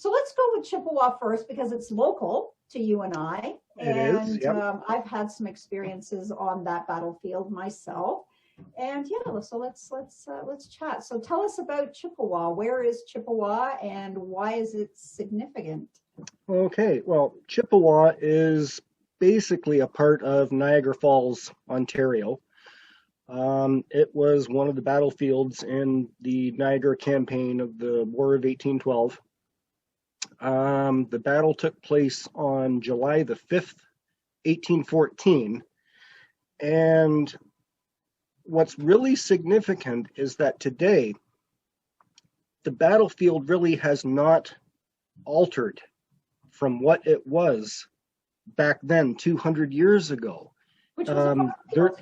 So let's go with Chippewa first because it's local to you and I. It is, And yep. I've had some experiences on that battlefield myself. And yeah, so let's chat. So tell us about Chippewa. Where is Chippewa, and why is it significant? Okay, well, Chippewa is basically a part of Niagara Falls, Ontario. It was one of the battlefields in the Niagara campaign of the War of 1812. The battle took place on July the 5th, 1814. And what's really significant is that today, the battlefield really has not altered from what it was back then, 200 years ago. Which was a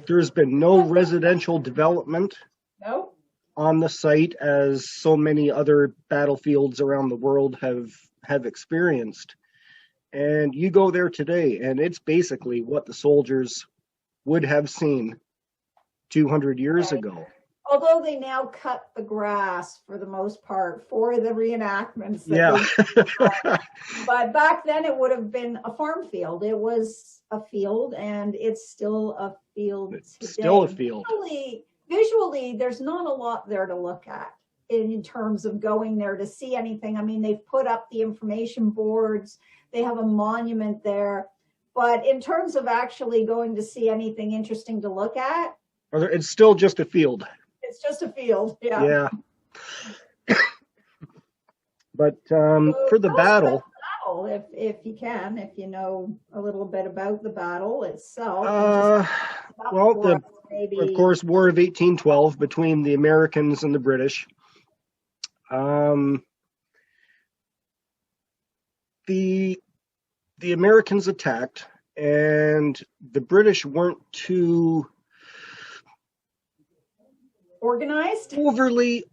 There's been no residential development no. on the site as so many other battlefields around the world have experienced. And you go there today, and it's basically what the soldiers would have seen 200 years ago. Although they now cut the grass for the most part for the reenactments. Yeah. But back then it would have been a farm field. It was a field, and it's still a field It's today. still a field. Visually, there's not a lot there to look at in terms of going there to see anything. I mean, they've put up the information boards. They have a monument there. But in terms of actually going to see anything interesting to look at, it's still just a field. it's just a field. Yeah. But So for the tell us about battle, the battle, if you can, if you know a little bit about the battle itself. well, of course, War of 1812 between the Americans and the British. The Americans attacked, and the British weren't too organized, overly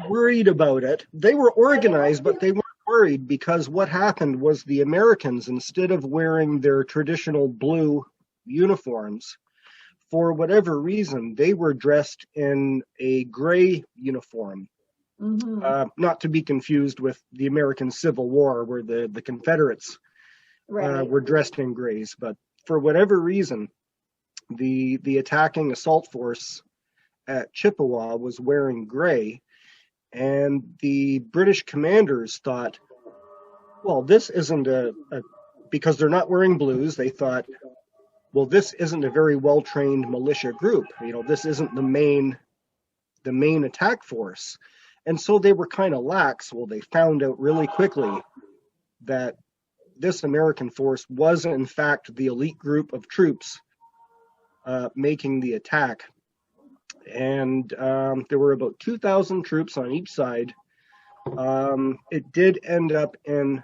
worried about it. They were organized, but they weren't worried, because what happened was the Americans, instead of wearing their traditional blue uniforms, for whatever reason, they were dressed in a gray uniform. Mm-hmm. Not to be confused with the American Civil War, where the Confederates were dressed in grays. But for whatever reason, the attacking assault force at Chippewa was wearing gray, and the British commanders thought, well, this isn't because they're not wearing blues, they thought, well, this isn't a very well-trained militia group. This isn't the main attack force. And so they were kind of lax. Well, they found out really quickly that this American force was, in fact, the elite group of troops making the attack. And there were about 2,000 troops on each side. It did end up in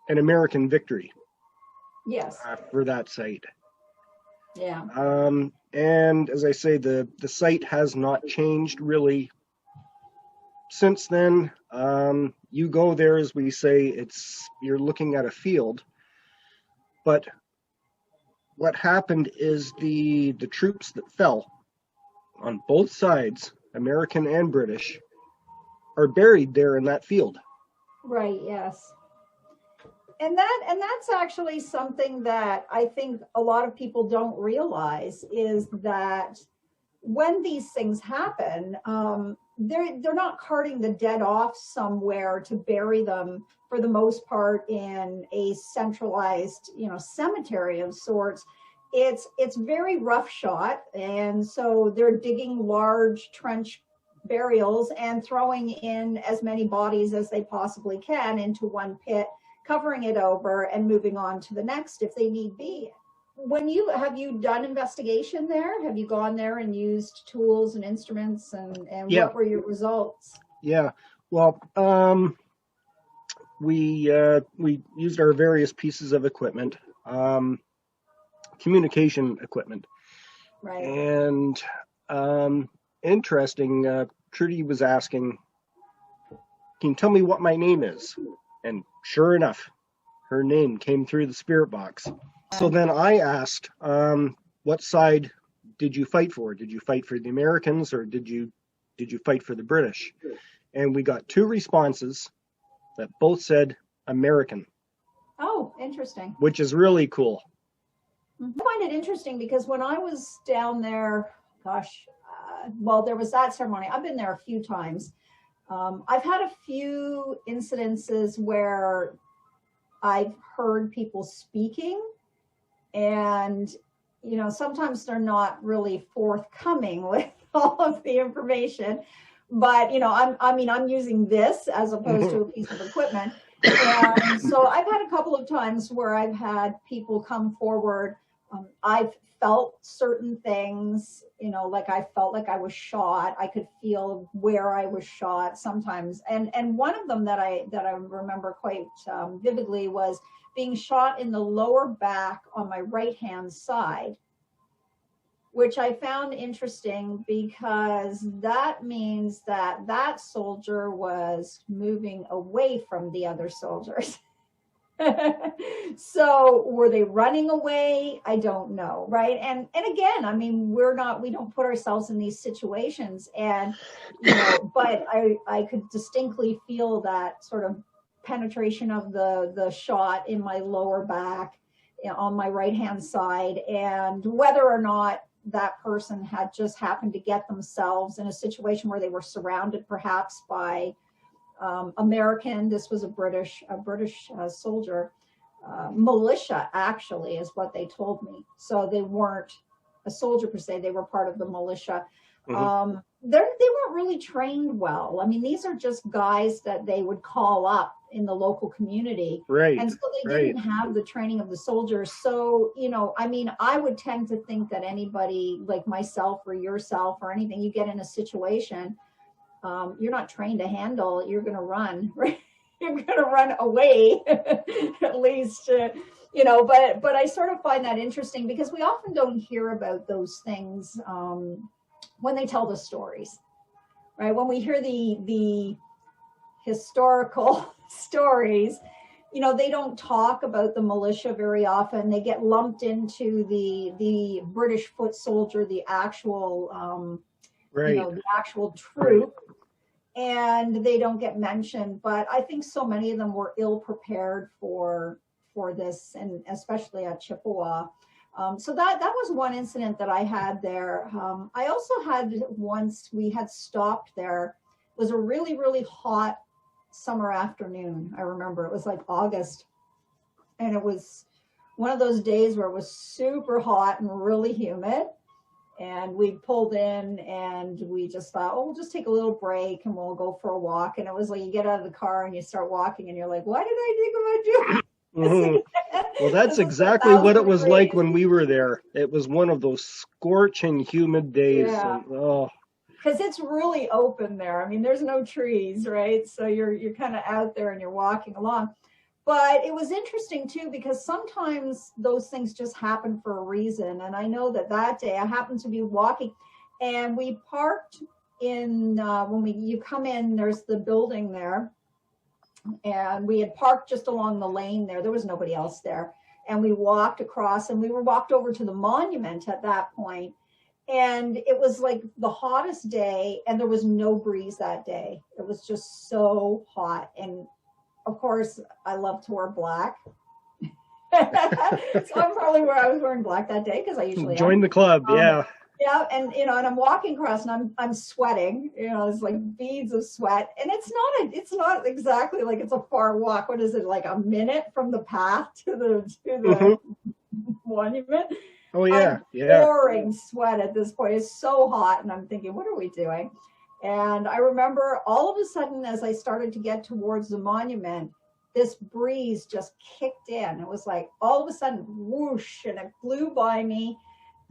an American victory. Yes. For that site. Yeah. And as I say, the site has not changed really since then. You go there, as we say, you're looking at a field. But what happened is the troops that fell on both sides, American and British, are buried there in that field. Right, yes. And that's actually something that I think a lot of people don't realize, is that when these things happen, they're not carting the dead off somewhere to bury them, for the most part, in a centralized, cemetery of sorts. It's very roughshod, and so they're digging large trench burials and throwing in as many bodies as they possibly can into one pit, covering it over and moving on to the next if they need be. Have you done investigation there? Have you gone there and used tools and instruments, and what were your results? Yeah, well, we used our various pieces of equipment, communication equipment. Right. And interesting, Trudy was asking, can you tell me what my name is? And sure enough, her name came through the spirit box. So then I asked, what side did you fight for? Did you fight for the Americans, or did you fight for the British? And we got two responses. that both said American. Oh, interesting. Which is really cool. I find it interesting because when I was down there, gosh, well, there was that ceremony. I've been there a few times. I've had a few incidences where I've heard people speaking, and sometimes they're not really forthcoming with all of the information. But I'm using this as opposed to a piece of equipment, and so I've had a couple of times where I've had people come forward. I've felt certain things, like I felt like I was shot. I could feel where I was shot sometimes. And one of them that I remember quite vividly was being shot in the lower back on my right-hand side, which I found interesting because that means that soldier was moving away from the other soldiers. So were they running away? I don't know, right? And again, we don't put ourselves in these situations, and but I could distinctly feel that sort of penetration of the shot in my lower back on my right hand side, and whether or not that person had just happened to get themselves in a situation where they were surrounded perhaps by American. This was a British soldier. Militia actually is what they told me. So they weren't a soldier per se, they were part of the militia. Mm-hmm. They weren't really trained well. These are just guys that they would call up in the local community. Right. And so they didn't have the training of the soldiers. So, I would tend to think that anybody like myself or yourself or anything, you get in a situation, you're not trained to handle, you're going to run, right? You're going to run away, at least, but I sort of find that interesting because we often don't hear about those things when they tell the stories, right? When we hear the historical stories, they don't talk about the militia very often. They get lumped into the British foot soldier, the actual, the actual troop. And they don't get mentioned, but I think so many of them were ill prepared for this, and especially at Chippewa. So that was one incident that I had there. I also had once we had stopped there. It was a really, really hot summer afternoon. I remember it was like August, and it was one of those days where it was super hot and really humid. And we pulled in and we just thought, we'll just take a little break and we'll go for a walk. And it was like you get out of the car and you start walking and you're like, what did I think about doing? Mm-hmm. Well, that's exactly what it was like when we were there. It was one of those scorching, humid days. Yeah. Because it's really open there. There's no trees, right? So you're kind of out there and you're walking along. But it was interesting, too, because sometimes those things just happen for a reason. And I know that day I happened to be walking and we parked in, you come in, there's the building there. And we had parked just along the lane there. There was nobody else there. And we walked across and we were walked over to the monument at that point. And it was like the hottest day and there was no breeze that day. It was just so hot. And of course, I love to wear black. So I'm probably where I was wearing black that day because I usually join the club, yeah. Yeah, and and I'm walking across and I'm sweating. It's like beads of sweat, and it's not exactly like it's a far walk. What is it, like a minute from the path to the monument? Oh yeah, I'm pouring sweat at this point. It's so hot, and I'm thinking, what are we doing? And I remember all of a sudden, as I started to get towards the monument, this breeze just kicked in. It was like all of a sudden, whoosh, and it flew by me.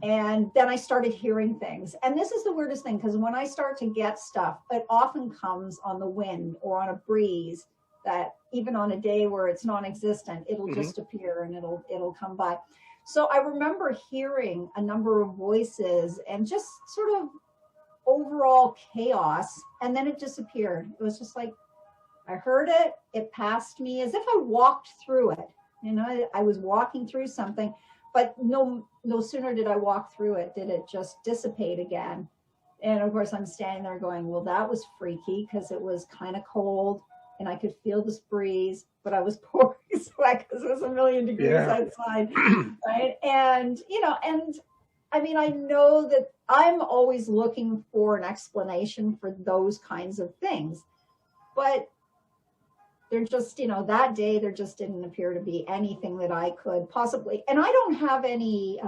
And then I started hearing things. And this is the weirdest thing, because when I start to get stuff, it often comes on the wind or on a breeze that even on a day where it's non-existent, it'll just appear and it'll come by. So I remember hearing a number of voices and just sort of overall chaos, and then it disappeared. It was just like I heard it, it passed me as if I walked through it. I was walking through something, but no sooner did I walk through it did it just dissipate again. And of course I'm standing there going, well, that was freaky, because it was kind of cold and I could feel this breeze, but I was pouring sweat because it was 1,000,000 degrees outside, right? And, you know, and I mean, I know that I'm always looking for an explanation for those kinds of things, but there just, you know, that day there just didn't appear to be anything that I could possibly, and I don't have any,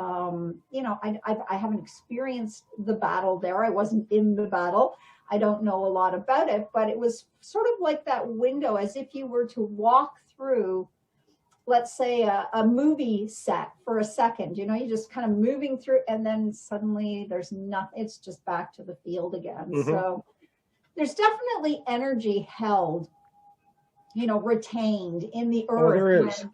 you know, I haven't experienced the battle there. I wasn't in the battle. I don't know a lot about it, but it was sort of like that window, as if you were to walk through, let's say, a movie set for a second. You know, you're just kind of moving through, and then suddenly there's nothing. It's just back to the field again. So there's definitely energy held, you know, retained in the earth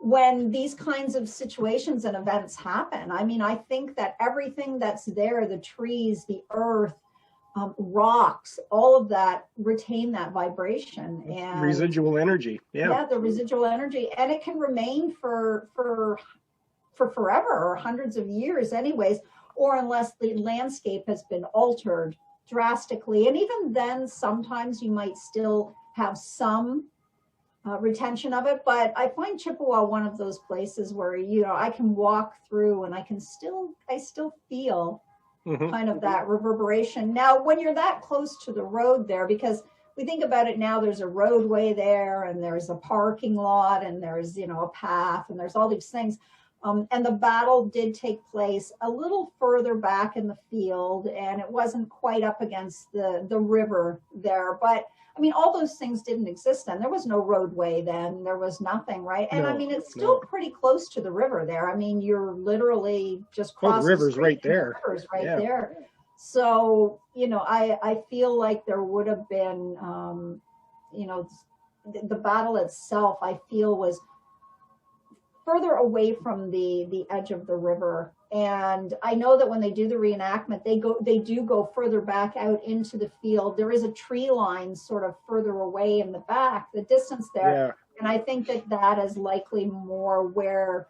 when these kinds of situations and events happen. I mean, I think that everything that's there, the trees, the earth, rocks, all of that retain that vibration and residual energy. Yeah, the residual energy, and it can remain for forever, or hundreds of years anyways, or unless the landscape has been altered drastically. And even then, sometimes you might still have some retention of it. But I find Chippewa one of those places where, you know, I can walk through and I still feel kind of that reverberation. Now, when you're that close to the road there, because we think about it now, there's a roadway there, and there's a parking lot, and there's, you know, a path, and there's all these things. And the battle did take place a little further back in the field, and it wasn't quite up against the river there. But I mean, all those things didn't exist then. There was no roadway then. There was nothing, right? And I mean, it's still pretty close to the river there. I mean, you're literally just crossing the river's right there. The river's right there. So, you know, I feel like there would have been, you know, the battle itself, I feel, was further away from the edge of the river. And I know that when they do the reenactment, they do go further back out into the field. There is a tree line sort of further away in the back, the distance there. And I think that is likely more where